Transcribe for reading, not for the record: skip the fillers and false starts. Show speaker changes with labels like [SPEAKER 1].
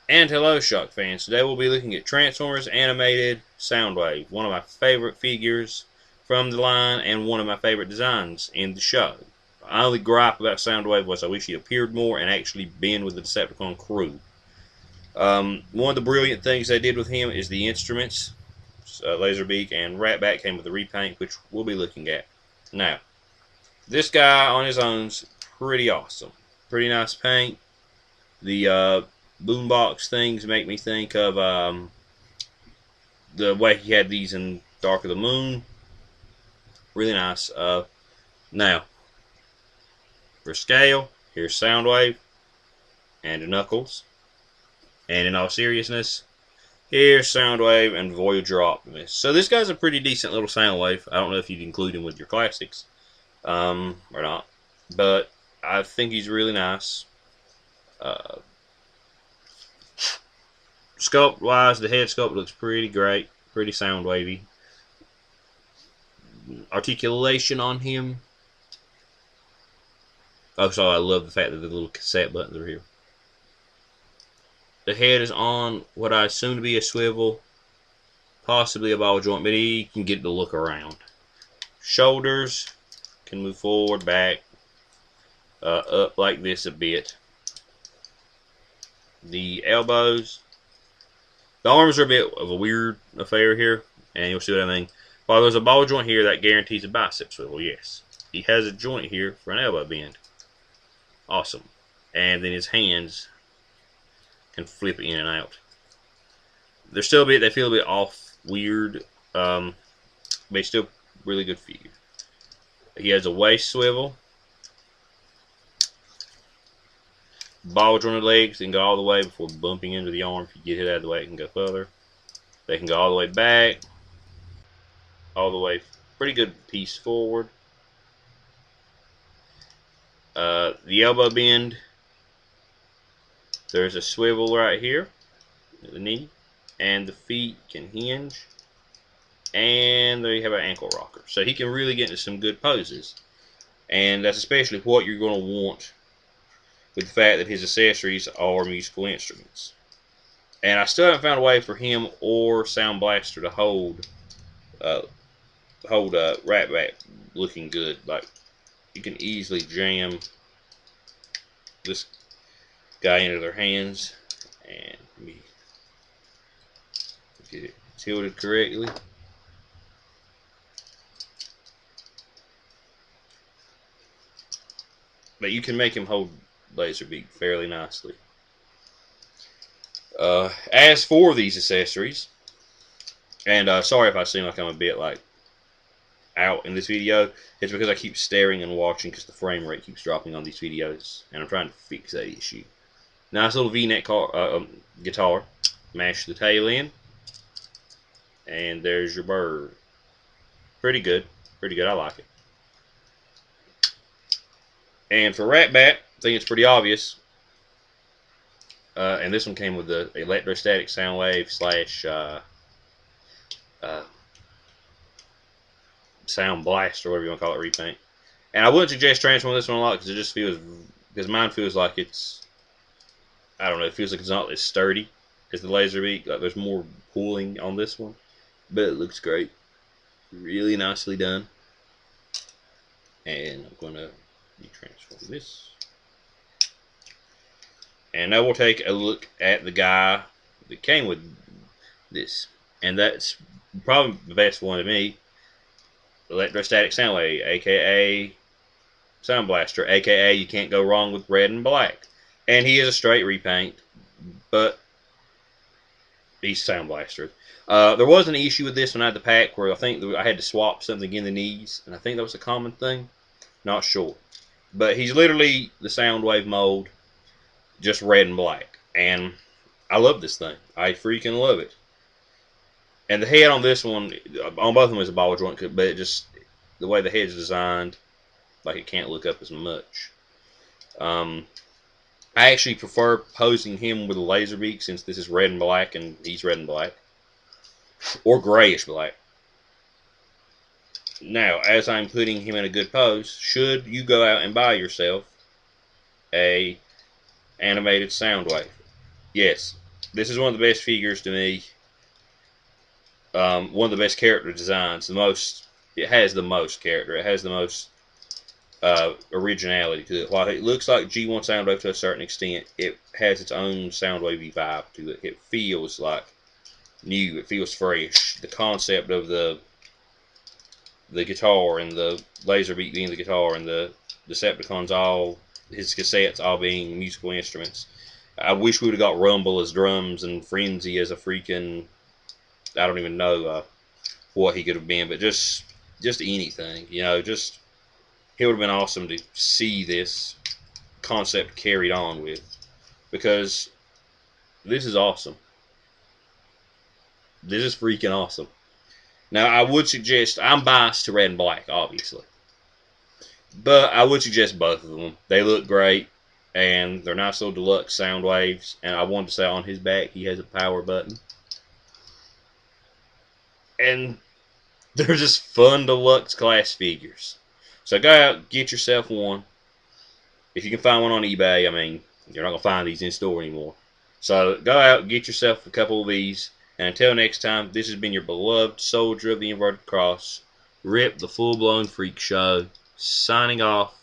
[SPEAKER 1] And hello, Shock fans. Today we'll be looking at Transformers Animated Soundwave, one of my favorite figures from the line and one of my favorite designs in the show. My only gripe about Soundwave was I wish he appeared more and actually been with the Decepticon crew. One of the brilliant things they did with him is the instruments. Laserbeak and Ratbat came with the repaint, which we'll be looking at. Now, this guy on his own's pretty awesome. Pretty nice paint. The boombox things make me think of the way he had these in Dark of the Moon. Really nice. Now, for scale, here's Soundwave and Knuckles. And in all seriousness, here's Soundwave and Voyager Optimus. So this guy's a pretty decent little Soundwave. I don't know if you'd include him with your classics or not, but I think he's really nice. Sculpt wise, the head sculpt looks pretty great, pretty Soundwavy. Articulation on him. Also, I love the fact that the little cassette buttons are here. The head is on what I assume to be a swivel, possibly a ball joint, but he can get to look around. Shoulders can move forward, back, up like this a bit. The elbows, the arms are a bit of a weird affair here, and you'll see what I mean. While there's a ball joint here, that guarantees a bicep swivel, yes. He has a joint here for an elbow bend. Awesome. And then his hands can flip in and out. They're still a bit, they feel a bit off, weird, but he's still really good figure. He has a waist swivel. Ball jointed legs can go all the way before bumping into the arm. If you get it out of the way, it can go further. They can go all the way back, all the way, pretty good piece forward. The elbow bend, there's a swivel right here at the knee, and the feet can hinge, and there you have an ankle rocker. So he can really get into some good poses, and that's especially what you're going to want with the fact that his accessories are musical instruments. And I still haven't found a way for him or Soundblaster to hold Ratbat looking good. Like, you can easily jam this guy into their hands, and let me get it tilted correctly. But you can make him hold Laserbeak fairly nicely. As for these accessories, and sorry if I seem like I'm a bit like out in this video, it's because I keep staring and watching because the frame rate keeps dropping on these videos, and I'm trying to fix that issue. Nice little V-neck guitar. Mash the tail in, and there's your bird. Pretty good. Pretty good. I like it. And for Ratbat, I think it's pretty obvious. And this one came with the electrostatic Soundwave slash Soundblaster, or whatever you want to call it, repaint. And I wouldn't suggest transforming this one a lot because it just feels, because mine feels like it's, I don't know, it feels like it's not as sturdy as the Laserbeak. Like there's more pulling on this one, but it looks great, really nicely done. And I'm gonna transform this. And now we'll take a look at the guy that came with this. And that's probably the best one to me. Electrostatic Soundwave, aka Soundblaster, aka you can't go wrong with red and black. And he is a straight repaint, but he's Soundblaster. There was an issue with this when I had the pack where I think I had to swap something in the knees, and I think that was a common thing. Not sure. But he's literally the Soundwave mold, just red and black. And I love this thing. I freaking love it. And the head on this one, on both of them is a ball joint, but it just, the way the head's designed, like it can't look up as much. I actually prefer posing him with a Laserbeak since this is red and black and he's red and black. Or grayish black. Now, as I'm putting him in a good pose, should you go out and buy yourself a animated Soundwave? Yes, This is one of the best figures to me. One of the best character designs. It has the most character. It has the most originality to it. While it looks like G1 Soundwave to a certain extent, it has its own Soundwavy vibe to it. It feels like new. It feels fresh. The concept of the guitar and the laser beat being the guitar and the Decepticons, all his cassettes all being musical instruments. I wish we would have got Rumble as drums and Frenzy as a freaking, I don't even know what he could have been, but just anything, just it would have been awesome to see this concept carried on with, because this is awesome. This is freaking awesome. Now, I would suggest, I'm biased to red and black, obviously, but I would suggest both of them. They look great, and they're nice little deluxe sound waves. And I wanted to say on his back, he has a power button. And they're just fun deluxe class figures. So go out, get yourself one. If you can find one on eBay, I mean, you're not going to find these in store anymore. So go out, get yourself a couple of these. And until next time, this has been your beloved soldier of the inverted cross, Rip the Full Blown Freak Show, signing off.